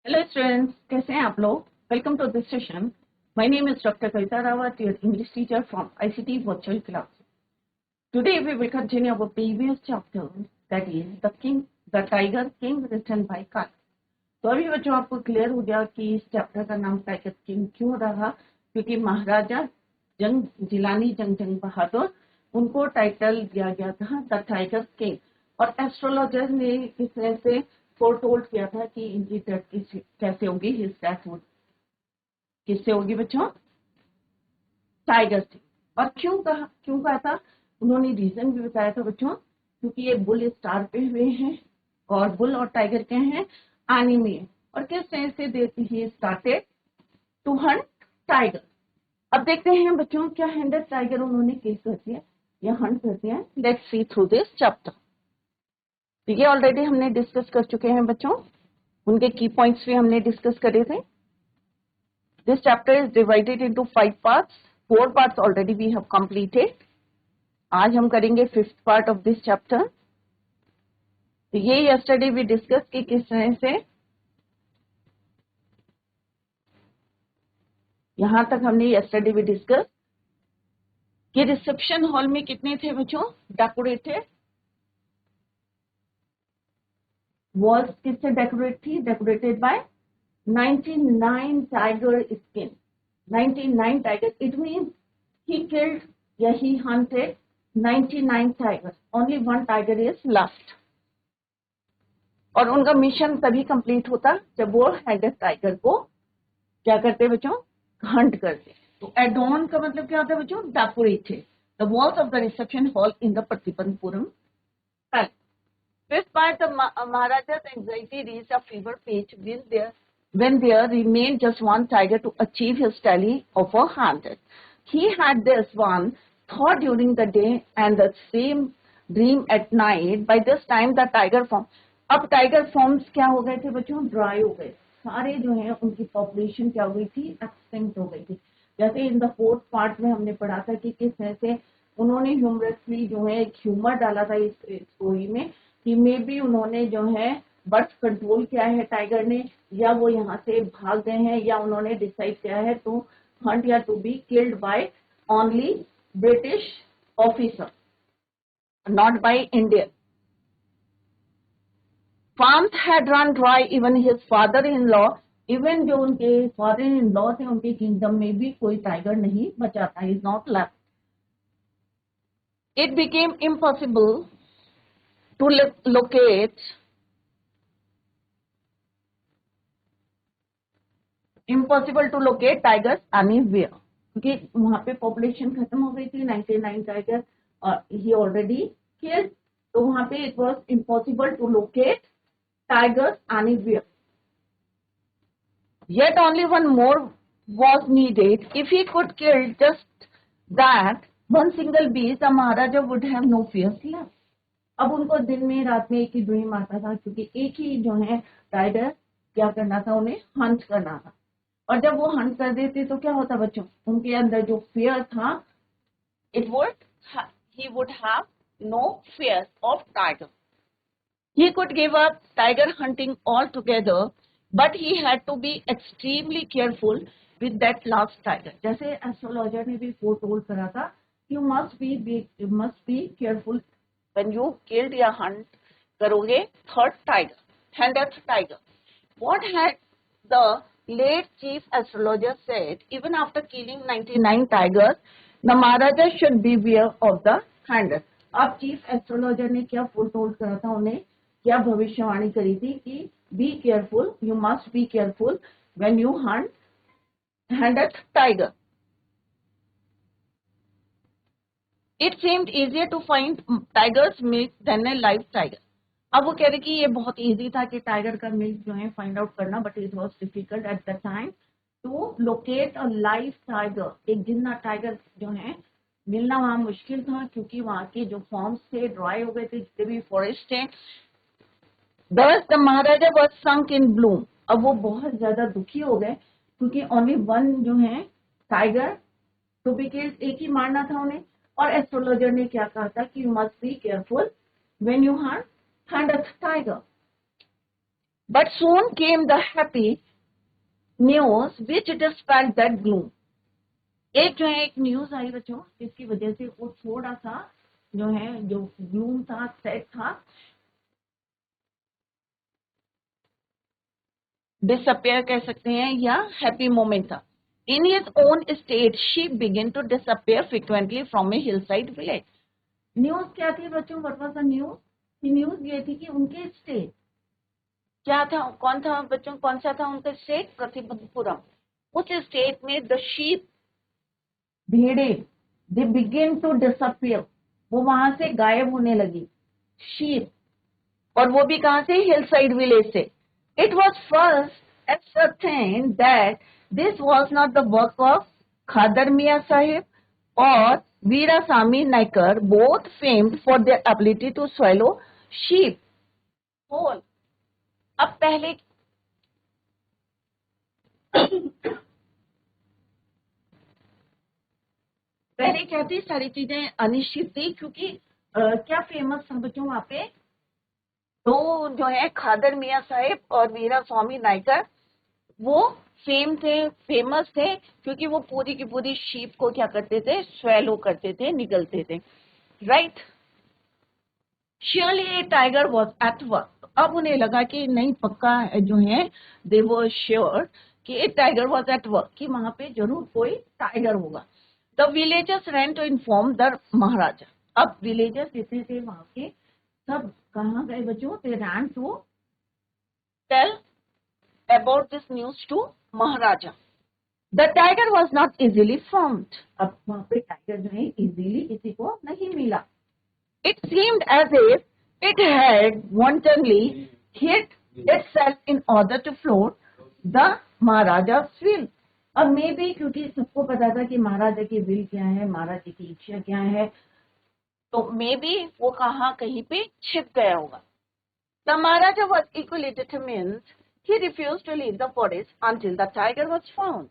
Hello students, कैसे हैं आप लोग। Welcome to this session. My name is doctor Kavita Rawat, your English teacher from ICT virtual class. Today we will continue our previous chapter, that is the tiger king written by Kalki. तो अभी बच्चों आपको clear हो गया कि इस चैप्टर का नाम टाइगर किंग क्यों रहा, क्योंकि महाराजा जिलानी जंग बहादुर उनको टाइटल दिया गया था द टाइगर किंग। और एस्ट्रोलॉजर ने किस तरह से फोरटोल्ड किया था कि इनकी डेथ कैसे होगी, हिज डेथ किससे होगी बच्चों, टाइगर से। और क्यों कहा था, उन्होंने रीजन भी बताया था बच्चों, क्योंकि ये बुल स्टार पे हुए हैं और बुल और टाइगर के हैं एनिमी। और किस तरह से he started to hunt tiger. अब देखते हैं बच्चों क्या हंट टाइगर उन्होंने केस कर दिया या हंट कर दिया। Let's see through this chapter. ये ऑलरेडी हमने डिस्कस कर चुके हैं बच्चों, उनके की पॉइंट्स भी हमने डिस्कस करे थे। This chapter is divided into 5 parts. 4 parts already we have completed. आज हम करेंगे 5th part of this chapter. तो ये यस्टरडे वी डिस्कस कि किस तरह से यहां तक हमने यस्टरडे वी डिस्कस कि रिसेप्शन हॉल में कितने थे बच्चों डेकोरेटेड। वॉल्स किससे डेकोरेट थी, decorated by 99 tiger skin. 99 tiger, it means he killed या he hunted 99 tigers, only one tiger is left। और उनका मिशन तभी कंप्लीट होता जब वो हेडेड टाइगर को क्या करते बच्चों, हंट करते। तो एडोन का मतलब क्या होता है बच्चों, decorated the walls of the reception hall in the Pratibandapuram palace. Fifth part, the Maharaja's anxiety reached a fever pitch when there remained just one tiger to achieve his tally of 100. He had this one thought during the day and the same dream at night. By this time, the tiger form. अब tiger forms क्या हो गए थे बच्चों, dry हो गए। सारे जो है उनकी पॉपुलेशन क्या हो गई थी, एक्सटिंक्ट हो गई थी। जैसे इन द 4th पार्ट में हमने पढ़ा था कि किस तरह से उन्होंने ह्यूमरसली जो है एक ह्यूमर डाला था इस स्टोरी में कि मे बी उन्होंने जो है बर्थ कंट्रोल किया है टाइगर ने, या वो यहाँ से भाग गए हैं, या उन्होंने डिसाइड किया है टू हंट या to be killed by only British officer, not by Indian. Farms had run dry, even his father in law, even जो उनके फादर इन लॉ थे उनके किंगडम में भी कोई टाइगर नहीं बचा था, is not left. It became impossible to locate tigers anywhere, क्योंकि वहां पे पॉपुलेशन खत्म हो गई थी, 99 टाइगर और ही ऑलरेडी किल्ड। तो वहां पे it was impossible to locate tigers anywhere. Yet only one more was needed. If he could kill just that one single beast, the Maharaja would have no fears left. अब उनको दिन में रात में एक ही ड्रीम आता था, क्योंकि एक ही जो है टाइगर क्या करना था, उन्हें हंट करना था। और जब वो हंट कर देते तो क्या होता बच्चों, उनके अंदर जो फियर था, he would have no fear of tiger. He could give up tiger hunting altogether, but he had to be extremely careful with that last tiger. जैसे एस्ट्रोलॉजर ने भी फोरटोल करा था, you must be careful when you killed या hunt करोगे third tiger, 100th tiger. What had the late chief astrologer said, even after killing 99 tigers, the Maharaja should beware of the 100th. अब chief astrologer ने क्या foretold करा था, उन्हें क्या भविष्यवाणी करी थी कि be careful, you must be careful when you Hunt 100th tiger. It seemed easier to find tiger's milk than a live tiger. अब वो कह रहे कि ये बहुत इजी था कि टाइगर का मिल्क जो है फाइंड आउट करना, but it was difficult at the time to locate a live tiger. एक जिंदा टाइगर जो है मिलना वहां मुश्किल था, क्योंकि वहां के जो फॉर्म्स थे ड्राई हो गए थे, जितने भी फॉरेस्ट थे। Thus the Maharaja was sunk in gloom. अब वो बहुत ज्यादा दुखी हो गए, क्योंकि ओनली वन जो है टाइगर टू बी किल्ड, एक ही मारना था उन्हें। और एस्ट्रोलॉजर ने क्या कहा था कि you must be careful when you Hunt 100th tiger. But soon came the happy news which dispelled that gloom. एक जो है एक न्यूज आई बच्चों जिसकी वजह से वो थोड़ा सा जो है जो ग्लूम था, सैड था, डिसअपियर कह सकते हैं या हैप्पी मोमेंट था. In his own state she begin to disappear frequently from a hill side village. News क्या थी बच्चों? What was the news? News ये थी कि उनके स्टेट क्या था, कौन था बच्चों, कौन सा था उनका स्टेट? प्रतिबंधपुरम. उस स्टेट में द शीप, भेड़े, दे बिगिन टू डिसअपियर, वो वहां से गायब होने लगी. शीप, और वो भी कहां से? हिल साइड विलेज से. It was first ascertained that this was not the work of Khadar Mia Sahib or Veerasamy Naikar, both famed for their ability to swallow sheep whole. अब पहले क्या थी? सारी चीजें अनिश्चित थी क्योंकि क्या फेमस था बच्चों वहां पे? तो जो है खादर मियां साहिब और वीरा स्वामी नायकर वो फेमस थे क्योंकि वो पूरी की पूरी शीप को क्या करते थे? स्वेलो करते थे, निगलते थे. Right. Surely tiger was at work. अब उन्हें लगा कि नहीं, पक्का जो है दे वर श्योर कि टाइगर वॉज एट वर्क, कि वहां पे जरूर कोई टाइगर होगा. The villagers ran to inform the maharaja. अब विलेजर्स जितने थे वहां के सब कहाँ गए बच्चों? They ran to tell about this news to maharaja. The tiger was not easily found. अब वहां पे टाइगर जो है इजीली किसी को नहीं मिला. It seemed as if it had wantonly hid itself in order to float the Maharaja's will. अब मे भी क्योंकि सबको पता था कि महाराजा की विल क्या है, महाराजा की इच्छा क्या है, तो मे भी वो कहाँ कहीं पे छिप गया होगा. The Maharaja was equally determined. He refused to leave the forest until the tiger was found.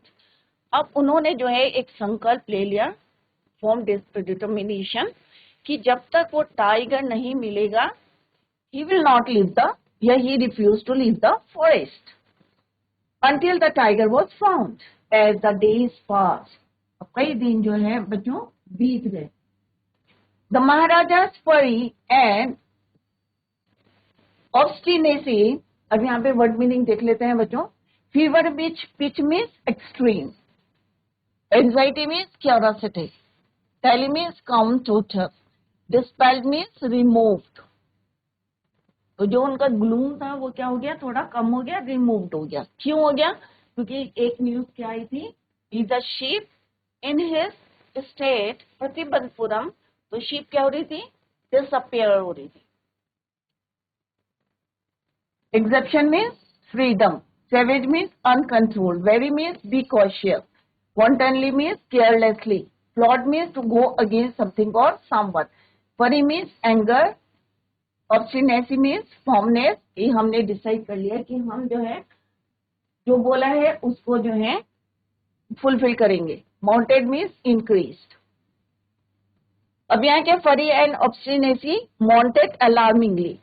अब उन्होंने जो है एक संकल्प ले लिया, फॉर्म डिटर्मिनेशन, कि जब तक वो टाइगर नहीं मिलेगा he will not leave the, या he refused to leave the forest until the tiger was found. As the days passed, अब कई दिन जो है बच्चों बीत गए. The Maharaja's fury and obstinacy, अब यहाँ पे वर्ड मीनिंग देख लेते हैं बच्चों. Fever pitch means extreme, anxiety means curiosity, tally means कम टोटल, डिस्पेल्ड मीन्स रिमूव्ड. तो जो उनका ग्लूम था वो क्या हो गया? थोड़ा कम हो गया, रिमूव्ड हो गया. क्यों हो गया? क्योंकि एक न्यूज क्या आई थी? The sheep in his state Pratibandapuram. तो शीप क्या हो रही थी? डिसअपियर हो रही थी. Exception means freedom, savage means uncontrolled, wary means be cautious, wantonly means carelessly, flawed means to go against something or someone, fury means anger, obstinacy means firmness. ये हमने डिसाइड कर लिया कि हम जो है जो बोला है उसको जो है फुलफिल करेंगे. Mounted means increased. अब यहाँ क्या? फरी and obstinacy. Mounted alarmingly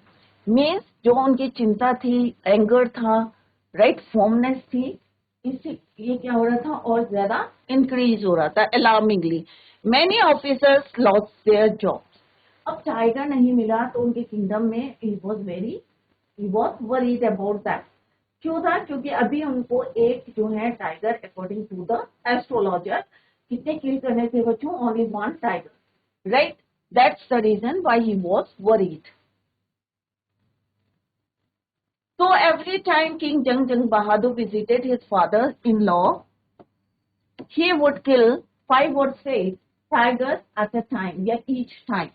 means जो उनकी चिंता थी, एंगर था, राइट, फॉर्मनेस थी, इससे ये क्या हो रहा था? और ज्यादा इंक्रीज हो रहा था alarmingly. Many officers lost their jobs. अब टाइगर नहीं मिला तो उनके किंगडम में ही वॉज वरीड अबाउट दैट. क्यों था? क्योंकि अभी उनको एक जो है tiger, according to the astrologer, कितने किल करने थे बच्चों? Only one tiger. Right. That's the reason why he was worried. So every time King Jung Bahadur visited his father-in-law, he would kill 5 or 6 tigers at a time, yet each time.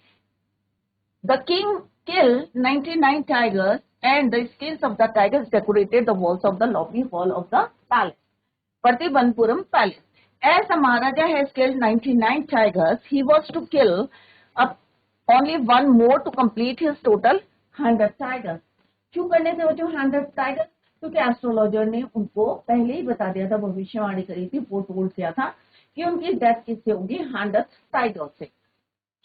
The king killed 99 tigers, and the skins of the tigers decorated the walls of the lobby hall of the palace, Pratibandpuram Palace. As the Maharaja has killed 99 tigers, he was to kill only one more to complete his total 100 tigers. क्यों करने थे बच्चों 100 tiger? क्योंकि astrologer ने उनको पहले ही बता दिया था, भविष्यवाणी करी थी, वो टोल किया था कि उनकी डेथ किससे होगी? 100 टाइगर से.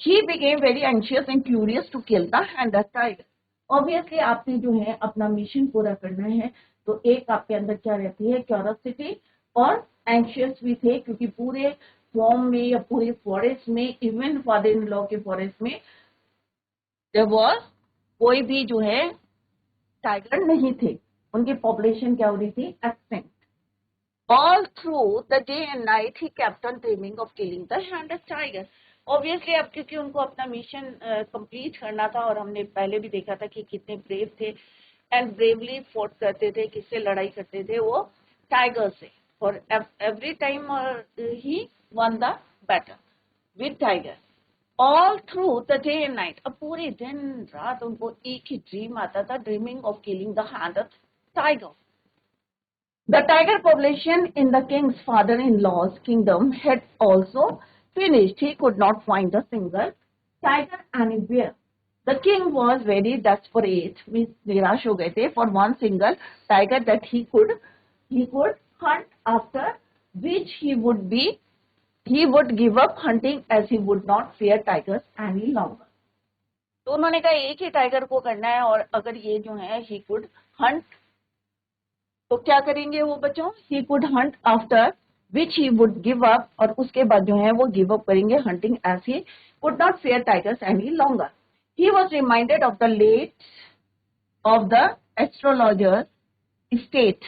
He became very anxious and curious to kill the 100 tiger. Obviously आपने जो है अपना मिशन पूरा करना है, तो एक आपके अंदर क्या रहती है, क्यूरियोसिटी और एंशियस भी थे, क्योंकि पूरे फॉर्म में या पूरे फॉरेस्ट में, इवन फादर इन लॉ के फॉरेस्ट में देयर वाज कोई भी जो है टाइगर नहीं थे, उनकी पॉपुलेशन क्या हो रही थी, extinct. All through the day and night he kept on dreaming of killing the Handless tiger. Obviously अब क्योंकि उनको अपना मिशन कंप्लीट करना था, और हमने पहले भी देखा था कि कितने ब्रेव थे एंड ब्रेवली फोर्ट करते थे, किससे लड़ाई करते थे, वो टाइगर से. और every time he one the battle with tiger. All through the day and night, अब पूरे दिन रात उनको एक ही ड्रीम आता था, dreaming of killing the handless tiger. The tiger population in the king's father-in-law's kingdom had also finished. He could not find a single tiger anywhere. The king was very desperate, means निराश हो गए थे, for one single tiger that he could hunt after, which he would give up hunting as he would not fear tigers any longer. तो उन्होंने कहा एक ही tiger को करना है, और अगर ये जो है he could hunt, तो क्या करेंगे वो बच्चों, he could hunt after which he would give up, और उसके बाद जो है वो गिव अप करेंगे hunting as he could not fear tigers any longer. He was reminded of the late of the astrologer state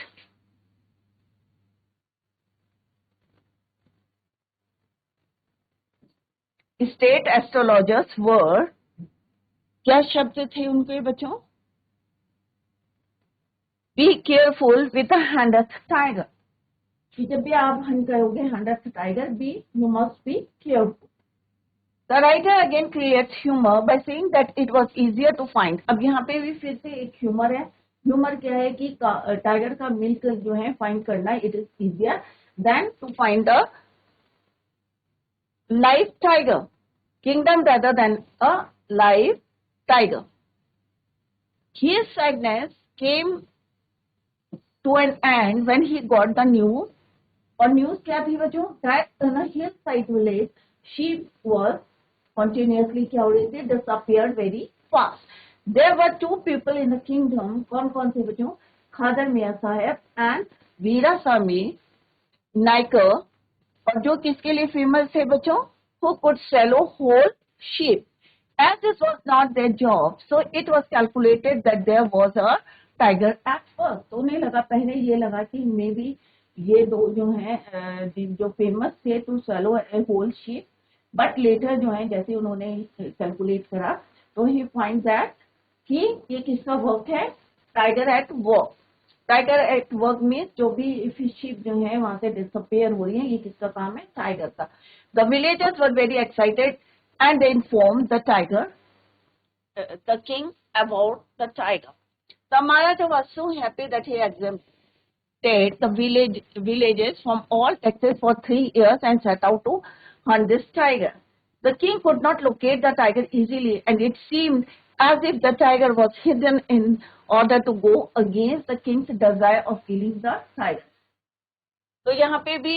astrologers were, क्या शब्द थे उनके बच्चों, be careful with the Handless tiger. कि जब भी आप हंट करोगे Handless tiger, you must be careful. The writer again creates humor by saying that it was easier to find. अब यहाँ पे भी फिर से एक ह्यूमर है. ह्यूमर क्या है कि टाइगर का मिल्क जो है फाइंड करना, it is easier than to find a live tiger kingdom rather than a live tiger. His sadness came to an end when he got the news. और news क्या थी बच्चों, that in a hillside village sheep was continuously क्या हो रही थी, disappeared very fast. There were two people in the kingdom. कौन कौन थे बच्चों, खादर मियां साहब एंड वीरास्वामी नायकर, और जो किसके लिए फेमस थे बच्चों, who could swallow whole sheep. As this was not their job, so it was calculated that there was a tiger at first. तो उन्हें लगा, पहले ये लगा कि मे बी ये दो जो हैं जो फेमस थे to swallow a whole sheep, but later जो है जैसे उन्होंने कैलकुलेट करा, तो ही फाइंड दैट कि ये किसका वर्क है, tiger at work. Tiger at work means जो भी शिप जो है वहां से डिसअपियर हो रही है, ये किसका काम है, टाइगर का. The villagers were very excited and they informed the king about the tiger. The Maharaja was so happy that he exempted the villages from all taxes for 3 years and set out to hunt this tiger. The king could not locate the tiger easily, and it seemed as if the tiger was hidden in order to go against the king's desire of killing the tiger. तो यहाँ पे भी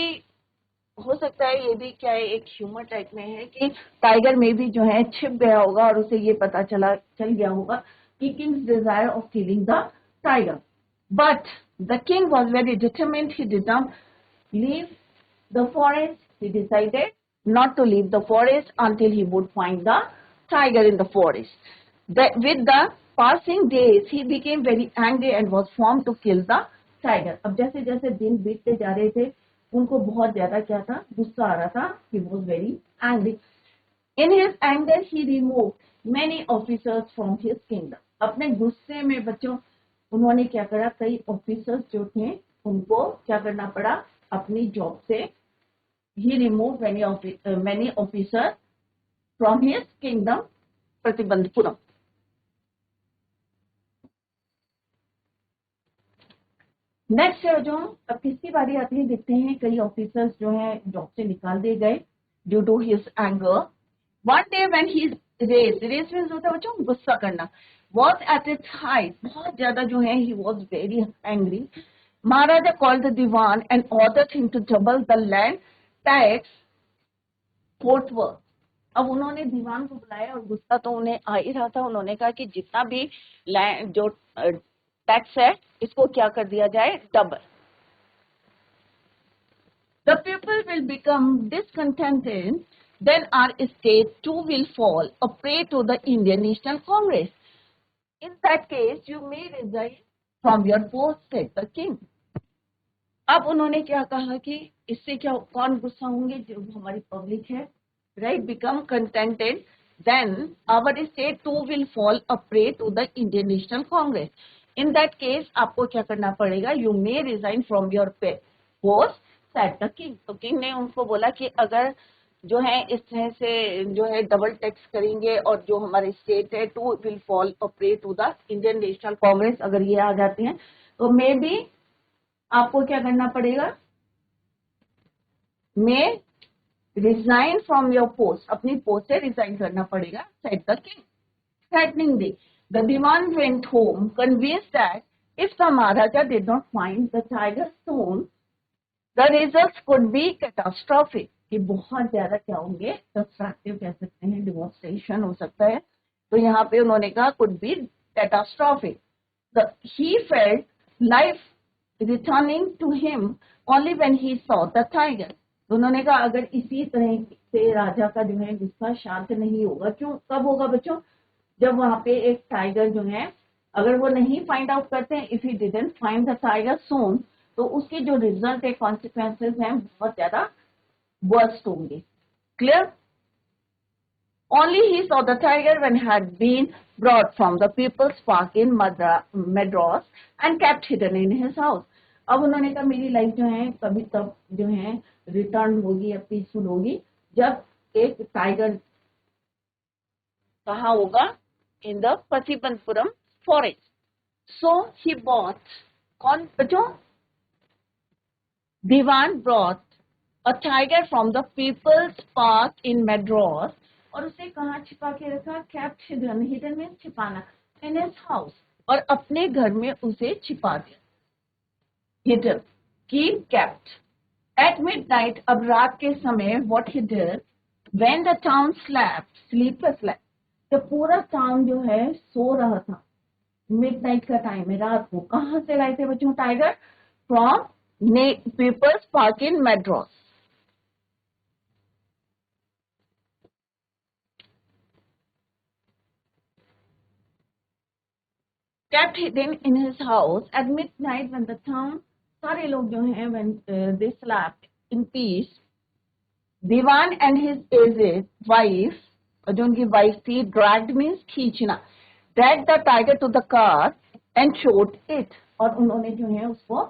हो सकता है ये भी क्या है, एक ह्यूमर टाइप में है कि टाइगर में भी जो है छिप गया होगा और उसे ये पता चल गया होगा कि Kings desire of killing the tiger. But the king was very determined. He did not leave the forest. He decided not to leave the forest until he would find the tiger in the forest. With the passing days, he became very angry and was formed to kill the tiger. अब जैसे जैसे दिन बीतते जा रहे थे, उनको बहुत ज्यादा क्या था, गुस्सा आ रहा था. He was very angry. In his anger, he removed many officers from his kingdom. अपने गुस्से में बच्चों उन्होंने क्या करा, कई ऑफिसर्स जो थे उनको क्या करना पड़ा, अपनी जॉब से. He removed many officers from his kingdom, Pratibandapuram. Next जो अब किसकी बारी आती है, देखते हैं. कई ऑफिसर्स जो हैं जॉब से निकाल दिए गए due to his anger. One day when he race means होता है बच्चों गुस्सा करना, was at its height, बहुत ज्यादा जो है, he was very angry. Maharaja called the Diwan and ordered him to double the land tax forthwith. अब उन्होंने दीवान को बुलाया और गुस्सा तो उन्हें आ ही रहा था। उन्होंने कहा कि जितना भी लैंड जो टैक्स है इसको क्या कर दिया जाए, double. The people will become discontented, then our state too will fall a prey to the Indian National Congress. In that case, you may resign from your post, said the king. अब उन्होंने क्या कहा कि इससे क्या, कौन गुस्सा होंगे, जो हमारी पब्लिक है, right, become contented, then our state too will fall a prey to the Indian National Congress. In that case आपको क्या करना पड़ेगा, you may resign from your post, said the king. तो किंग ने उनको बोला कि अगर जो है इस तरह से जो है डबल टैक्स करेंगे और जो हमारे स्टेट है too will fall a prey to the Indian National Congress, अगर ये आ जाती हैं तो मे बी आपको क्या करना पड़ेगा, may resign from your post, अपनी पोस्ट से रिजाइन करना पड़ेगा, said the king. Threatening day, the Dewan went home convinced that if the Maharaja did not find the tiger soon the results could be catastrophic, कि बहुत ज्यादा क्या होंगे, डिस्ट्रक्टिव कह सकते हैं, डिवोस्टेशन हो सकता है। तो यहाँ पे उन्होंने कहा could be catastrophic. He felt life returning to him only when he saw the tiger. उन्होंने कहा अगर इसी तरह से राजा का जो है गुस्सा शांत नहीं होगा, क्यों, कब होगा बच्चों, जब वहां पे एक टाइगर जो है, अगर वो नहीं फाइंड आउट करते हैं, if he didn't find the tiger soon, तो उसके जो रिजल्ट है, कॉन्सिक्वेंसेस हैं, बहुत ज्यादा वर्स्ट होंगे। Clear? Only he saw the tiger when had been brought from the people's park in Madras and kept hidden in his house. अब उन्होंने कहा मेरी लाइफ जो है कभी तब जो है रिटर्न होगी या पीसफुल होगी जब एक टाइगर कहाँ होगा, in the Pratibandapuram forest. So he bought, कौन बच्चों, dewan brought a tiger from the People's Park in Madras, और उसे कहाँ छिपा के रखा, केप्ट हिडन, हिडन में छिपाना, इन हिज हाउस, और अपने घर में उसे छिपा दिया, hidden, keep kept. At midnight, अब रात के समय, what he did, when the town slept, sleepless life, जब पूरा टाउन जो है सो रहा था, मिडनाइट का टाइम है, रात को, कहाँ से लाए थे बच्चों tiger, from People's Park in Madras. kept hidden in his house at midnight when the town, सारे लोग जो हैं when they slept in peace, Diwan and his aged wife, और जो उनकी वाइफ थी, dragged means खींचना, dragged the tiger to the car and showed it, और उन्होंने जो है उसको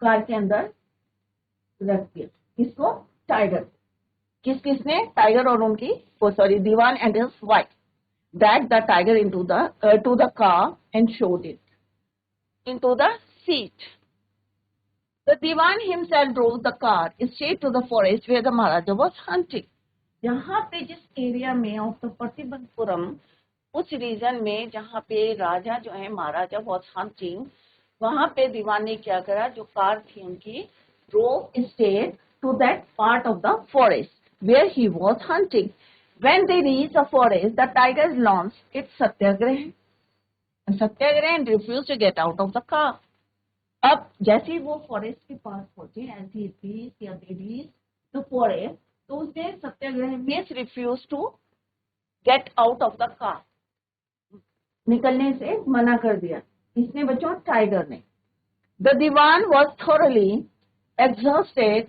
कार के अंदर रख दिया, किसको, टाइगर, किसने, टाइगर और उनकी, sorry, Dewan and his wife dragged the tiger into the to the car and showed it into the seat. The Diwan himself drove the car straight to the forest where the Maharaja was hunting. यहाँ पे जिस area में of the Pratibandapuram, उस reason में जहाँ पे राजा जो है महाराजा वॉज हंटिंग, वहां पे दीवान ने क्या करा, जो कार थी उनकी, drove straight to that part of the forest where he was hunting. When they reached the forest, the tiger launched its satyagraha and refused to get out of the car. अब जैसे वो फॉरेस्ट के पास पहुंचे, as ही reached या they reached the forest, तो उसने सत्याग्रह में refuse to get out of the car, निकलने से मना कर दिया, इसने बच्चों, टाइगर ने। The dewan was thoroughly exhausted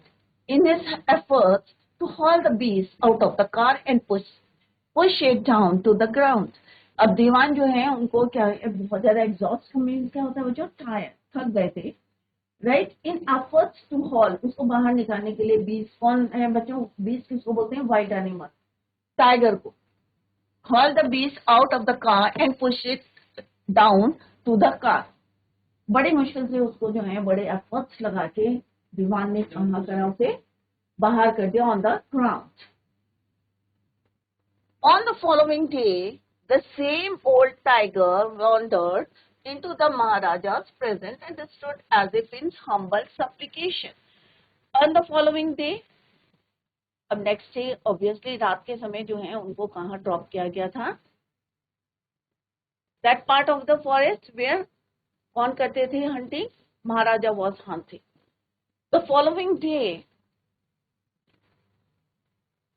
in his efforts to haul the beast out of the car and push it down to the ground. अब दीवान जो है उनको क्या है, बहुत ज्यादा एग्जॉस्ट मीन्स क्या होता है बच्चों, टायर, थक गए थे, right, in efforts to haul, उसको बाहर निकालने के लिए, बीस्ट कौन है बच्चों, बीस्ट किसको बोलते हैं, वाइल्ड एनिमल, टाइगर को, haul the beast out of the car and push it down to the car, बड़े मुश्किल से उसको जो है बड़े एफर्ट्स लगा के दीवान ने कहा करा उसे बाहर कर दिया on the ground. On the following day, the same old tiger wandered into the Maharaja's presence and stood as if in humble supplication. On the following day, अब नेक्स्ट डे ऑब्वियसली रात के समय जो है उनको कहाँ ड्रॉप किया गया था, that part of the forest where कौन करते थे hunting, maharaja was hunting. The following day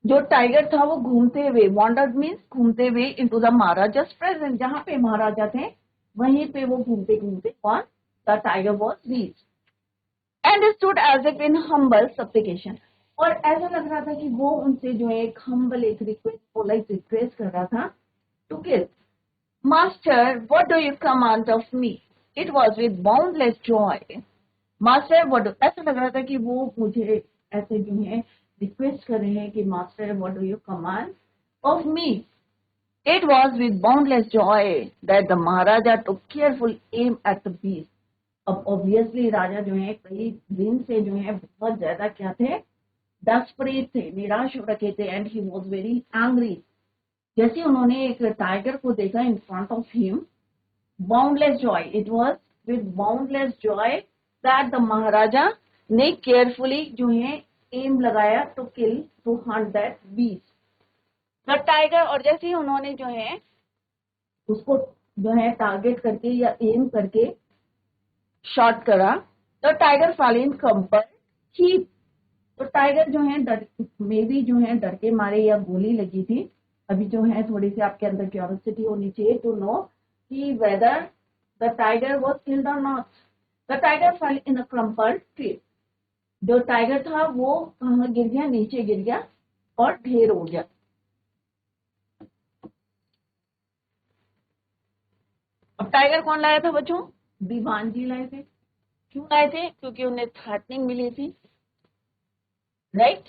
जो टाइगर था वो घूमते हुए, वॉन्डर्ड मीन्स घूमते हुए इनटू द महाराजा's प्रेजेंस, जहां पे महाराजा थे वहीं पे वो घूमते घूमते कौन, the tiger was reached and stood as if in humble supplication, और ऐसा लग रहा था कि वो उनसे जो है एक हम्बल, एक रिक्वेस्ट, पोलाइट रिक्वेस्ट कर रहा था to kill. Master what do you command of me, it was with boundless joy. Master what, ऐसा लग रहा था कि वो मुझे ऐसे जो है रिक्वेस्ट कर रहे हैं कि master what do you command of me. It was with boundless joy that the maharaja took careful aim at the beast. अब ऑब्वियसली राजा जो है कई दिन से जो है बहुत ज्यादा क्या थे, डेस्परेट थे, निराश हो रखे थे, and he was very angry. जैसे उन्होंने एक टाइगर को देखा in front of him, boundless joy, it was with boundless joy that the maharaja ने केयरफुली जो है एम लगाया to kill, to hunt that beast the tiger. और जैसे ही उन्होंने जो है उसको जो है टारगेट करके या एम करके शॉट करा, तो टाइगर फॉल इन कंपर ही, तो टाइगर जो है डर, मे भी जो है डर के मारे या गोली लगी थी। अभी जो है थोड़ी सी आपके अंदर क्यूरियोसिटी होनी चाहिए टू नो कि whether the tiger was killed और not. The tiger fell in a crumpled tree, जो टाइगर था वो कहाँ गिर गया, नीचे गिर गया और ढेर हो गया। अब टाइगर कौन लाया था बच्चों, दीवान जी लाए थे। क्यों लाए थे, क्योंकि उन्हें थ्रेटनिंग मिली थी, right.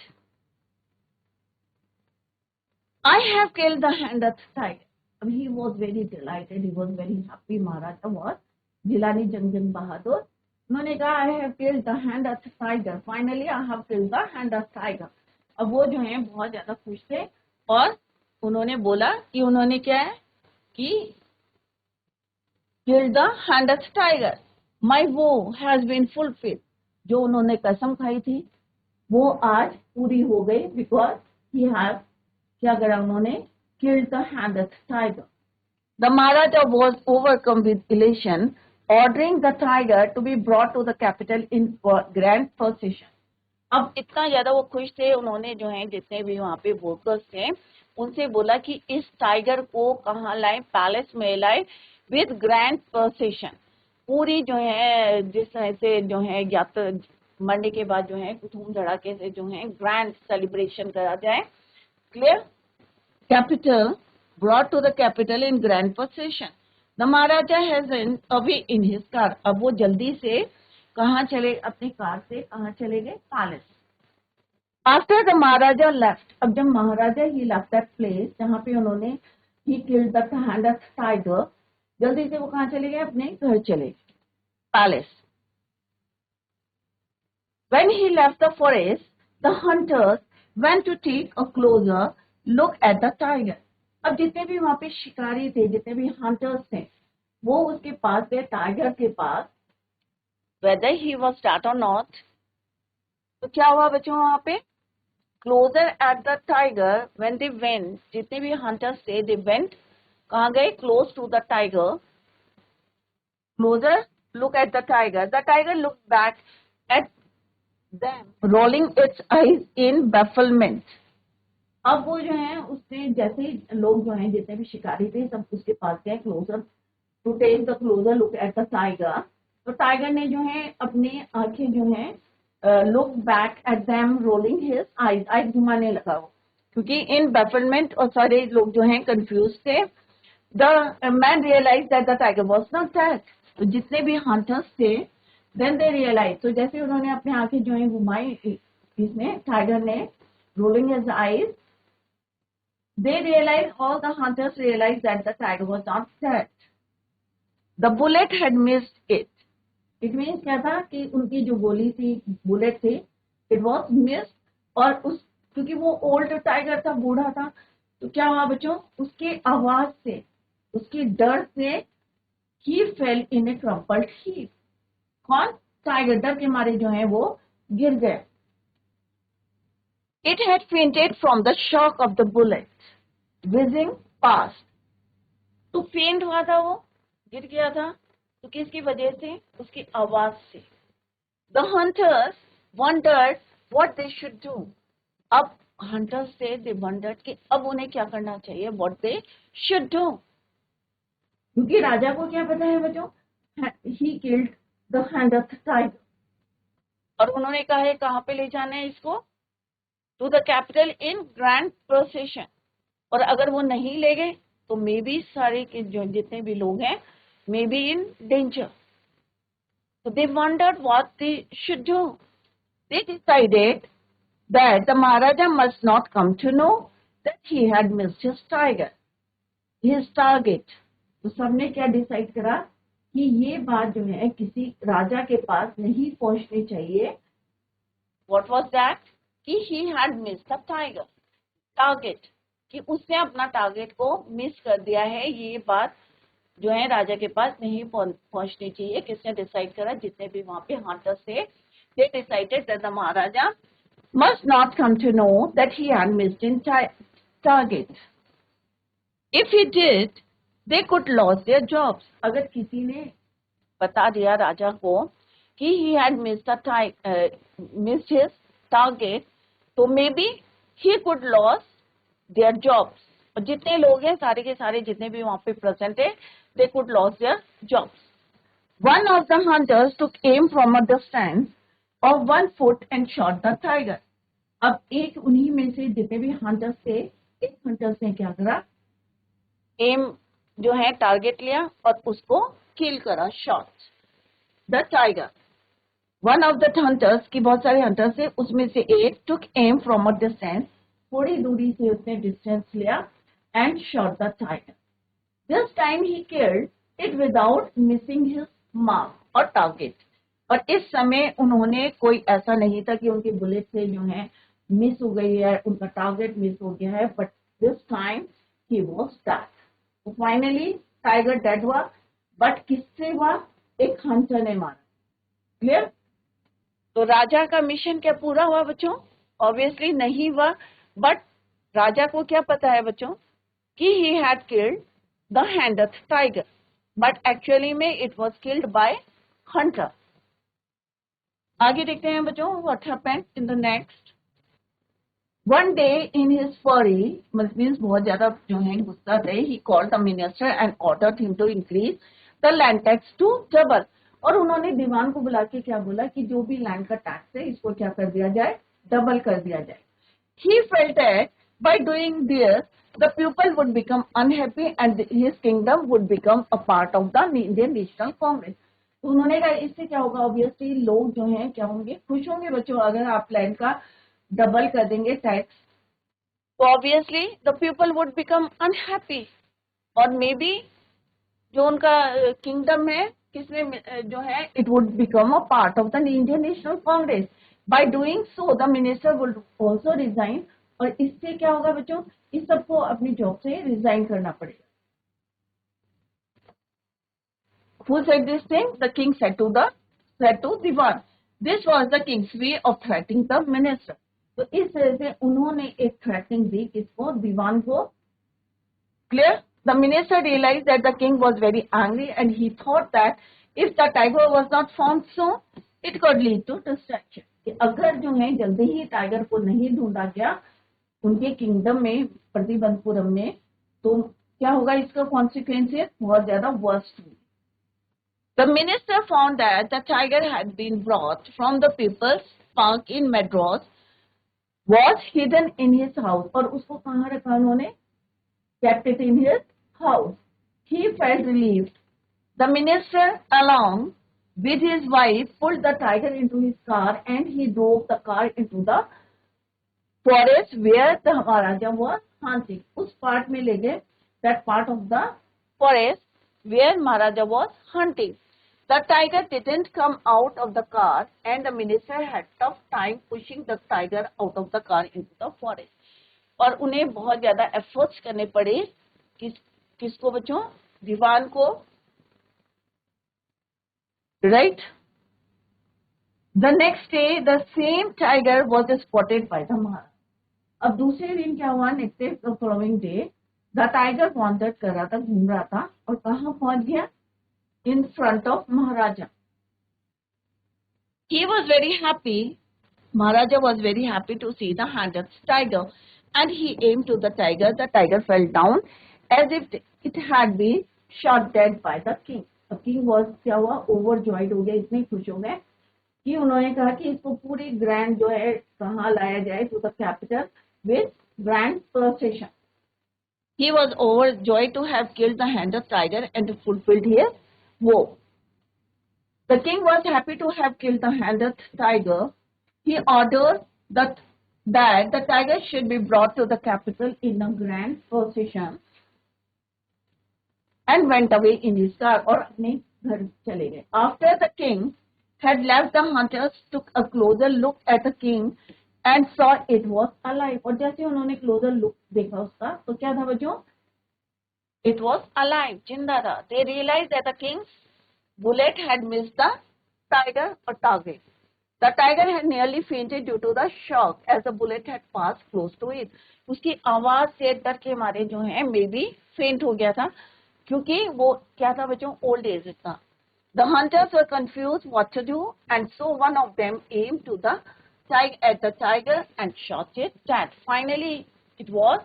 I have killed the Handath tiger. He was very delighted. He was very happy. Maharaja was Jilani Jangjang Bahadur. उन्होंने कहा I have killed the Handath tiger. Finally I have killed the Handath tiger. अब वो जो है बहुत ज्यादा खुश थे और उन्होंने बोला कि उन्होंने क्या है कि killed the Handath tiger. My vow has been fulfilled. जो उन्होंने कसम खाई थी वो आज पूरी हो गई, because he has क्या करा उन्होंने, killed the Handath tiger. The Maharaja was overcome with elation, ordering the tiger to be brought to the capital in grand procession. अब इतना ज्यादा वो खुश थे, उन्होंने जो है जितने भी वहाँ पे वर्कर्स थे उनसे बोला कि इस टाइगर को कहाँ लाए, पैलेस में लाए, विद ग्रैंड प्रोसेशन, पूरी जो है जिस तरह से जो है यात्रा मरने के बाद जो है धूम धड़ाके से जो है ग्रैंड सेलिब्रेशन करा जाए। Clear? Capital, brought to the capital in grand procession. The Maharaja has went away in his car. अब वो जल्दी से कहाँ चले, अपनी कार से कहाँ चले गए, palace. After the Maharaja left, अब जब महाराजा ही left that place जहाँ पे उन्होंने he killed the Handath tiger, जल्दी से वो कहाँ चले गए, अपने घर चले गए, palace. When he left the forest, the hunters went to take a closer look at the tiger. अब जितने भी वहां पे शिकारी थे, जितने भी हंटर्स थे, वो उसके पास गए, टाइगर के पास, whether he was dead or not. तो क्या हुआ बच्चों वहां पे, closer at the tiger, when they went, जितने भी हंटर्स थे, they went, कहाँ गए, close to the tiger, closer look at the tiger. The tiger looked back at them, rolling its eyes in bafflement. अब वो जो है उसने, जैसे ही लोग जो हैं जितने भी शिकारी थे सब उसके पास गए, closer to take the closer look at the tiger, तो टाइगर ने जो है अपनी आंखें जो है look back at them, rolling his eyes, eyes घुमाने लगा वो, क्योंकि इन बैफलमेंट और सारे लोग जो हैं कंफ्यूज थे। The man realise that the tiger was not dead, तो जितने भी हंटर्स थे देन दे रियलाइज, तो जैसे उन्होंने अपनी आंखें जो है घुमाई, इसमें टाइगर ने rolling his eyes, they realized, all the hunters realized that the tiger was not dead. The bullet had missed it. It means क्या था कि उनकी जो गोली थी, बुलेट थी, it was missed, और उस क्योंकि वो ओल्ड टाइगर था, बूढ़ा था, तो क्या हुआ बच्चों, उसके आवाज से, उसके डर से he fell in a crumpled heap. कौन, टाइगर डर के मारे जो है वो गिर गए। It had fainted from the shock of the bullet whizzing past. तो फेंट हुआ था, वो गिर गया था, तो किसकी वजह से? उसकी आवाज से. The hunters wondered what they should do. अब hunters से they wondered कि अब उन्हें क्या करना चाहिए, what they should do. क्योंकि राजा को क्या पता है बच्चों, he killed the 100th tiger. और उन्होंने कहा है कहाँ पे ले जाना है इसको? To the capital in grand procession. और अगर वो नहीं ले गए तो मे बी सारे के जो जितने भी लोग हैं may be in danger. So they wondered what they should do. They decided that the Maharaja must not come to know that he had missed his tiger, his target. तो सबने क्या डिसाइड करा कि ये बात जो है किसी राजा के पास नहीं पहुंचनी चाहिए. What was that? कि he had missed the tiger, target. कि उसने अपना टारगेट को मिस कर दिया है, ये बात जो है राजा के पास नहीं पहुंचनी चाहिए. किसने डिसाइड करा? जितने भी वहां पे हंटर्स थे. They decided that the Maharaja must not come to know that he had missed in target. If he did, they could lose their jobs. अगर किसी ने बता दिया राजा को कि he had missed his target, तो maybe he could lose their jobs. और जितने लोग हैं सारे के सारे जितने भी वहां पे प्रेजेंट है, they could lose their jobs. One of the hunters took aim from a distance of 1 foot and shot the tiger. अब एक उन्हीं में से जितने भी हंटर्स थे, एक हंटर्स ने क्या करा, एम जो है टारगेट लिया और उसको किल करा, shot the tiger. One of the hunters की बहुत सारे हंटर्स थे, उसमें से एक टुक एम फ्रॉम अ डिस्टेंस, थोड़ी दूरी से उसने डिस्टेंस लिया and shot the tiger. This time he killed it without missing his mark और टारगेट. और इस समय उन्होंने कोई ऐसा नहीं था कि उनके बुलेट से जो है मिस हो गई है, उनका टारगेट मिस हो गया है, but this time he was dead. Finally tiger dead हुआ, बट किससे हुआ? एक हंटर ने मारा. क्लियर? तो राजा का मिशन क्या पूरा हुआ बच्चों? ऑब्वियसली नहीं हुआ, बट राजा को क्या पता है बच्चों कि he had killed the 100th tiger, but actually में it was killed by hunter. आगे देखते हैं बच्चों what happened in the next. One day in his fury, means बहुत ज्यादा जो है गुस्सा थे, he called the minister and ordered him to increase the land tax to double. और उन्होंने दीवान को बुला के क्या बोला कि जो भी लैंड का टैक्स है इसको क्या कर दिया जाए, डबल कर दिया जाए. He felt that by doing this, the people would become unhappy and his kingdom would become a part of the Indian National Congress. तो उन्होंने कहा इससे क्या होगा, ऑब्वियसली लोग जो हैं क्या होंगे, खुश होंगे बच्चों. अगर आप लैंड का डबल कर देंगे टैक्स, तो obviously the people would become unhappy. और मे बी जो उनका किंगडम है किसने जो है, it would become a part of the Indian National Congress. By doing so, the minister will also resign. और इससे क्या होगा बच्चों, इस सबको अपनी जॉब से रिजाइन करना पड़ेगा. Who said this thing? The king said to Diwan. This was the king's way of threatening the minister. तो इस तरह से उन्होंने एक थ्रेटनिंग दी किसको, दीवान को. Clear? The minister realized that the king was very angry and he thought that if the tiger was not found soon, it could lead to destruction. कि अगर जो है जल्दी ही टाइगर को नहीं ढूंढा गया उनके किंगडम में, प्रतिबंधपुरम में, तो क्या होगा, इसका कॉन्सिक्वेंसेस बहुत ज्यादा वर्स्ट होंगे. The minister found that the tiger had been brought from the people's park in Madras, was hidden in his house. और उसको कहाँ रखा उन्होंने, kept it in his house. He felt relieved. The minister, along with his wife, pulled the tiger into his car and he drove the car into the forest where the Maharaja was hunting. उस part में ले गए, that part of the forest where Maharaja was hunting. The tiger didn't come out of the car and the minister had tough time pushing the tiger out of the car into the forest. और उन्हें बहुत ज्यादा efforts करने पड़े किसको बच्चों, दीवान को. Right? The next day, the same tiger was spotted by the Maharaja. अब दूसरे दिन क्या हुआ, next following day the tiger wandered कर रहा था, घूम रहा था, और कहाँ पहुंच गया, इन front of Maharaja. He was very happy. Maharaja was very happy to see the hunted tiger, and he aimed to the tiger. The tiger fell down as if it had been shot dead by the king. The king was क्या हुआ, overjoyed हो गया, इतने खुश हो गए कि उन्होंने कहा कि इसको पूरी ग्रैंड जो है कहाँ लाया जाए, to the capital with grand procession. He was overjoyed to have killed the hunted tiger and fulfilled his vow. The king was happy to have killed the hunted tiger. He ordered that the tiger should be brought to the capital in a grand procession and went away in his car, और अपने घर चले गए. After the king had left, the hunters took a closer look at the king and saw it was alive. और जैसे उन्होंने closer look देखा उसका, तो क्या था बच्चों, it was alive, जिंदा था. They realized that the king's bullet had missed the tiger or target. The tiger had nearly fainted due to the shock as the bullet had passed close to it. उसकी आवाज से डर के मारे जो है मे बी फेंट हो गया था, क्योंकि वो क्या था बच्चों, ओल्ड एज था. The hunters were confused what to do, and so one of them aimed to the tiger and shot it dead. Finally, it was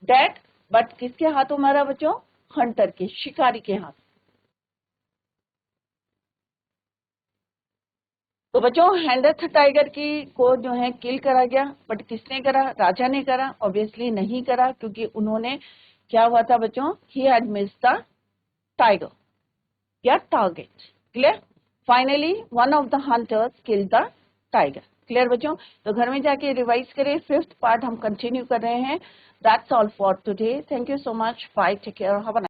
dead, but किसके हाथों मारा बच्चों, हंटर के, शिकारी के हाथ. तो बच्चों हैंडथ टाइगर की को जो है किल करा गया, बट किसने करा, राजा ने करा, ऑब्वियसली नहीं करा, क्योंकि उन्होंने क्या हुआ था बच्चों, he had missed the tiger या target. Clear. Finally one of the hunters killed the tiger. Clear बच्चों. तो घर में जाके रिवाइज करें, 5th पार्ट हम कंटिन्यू कर रहे हैं. That's all for today. Thank you so much. Bye. Take care. Have a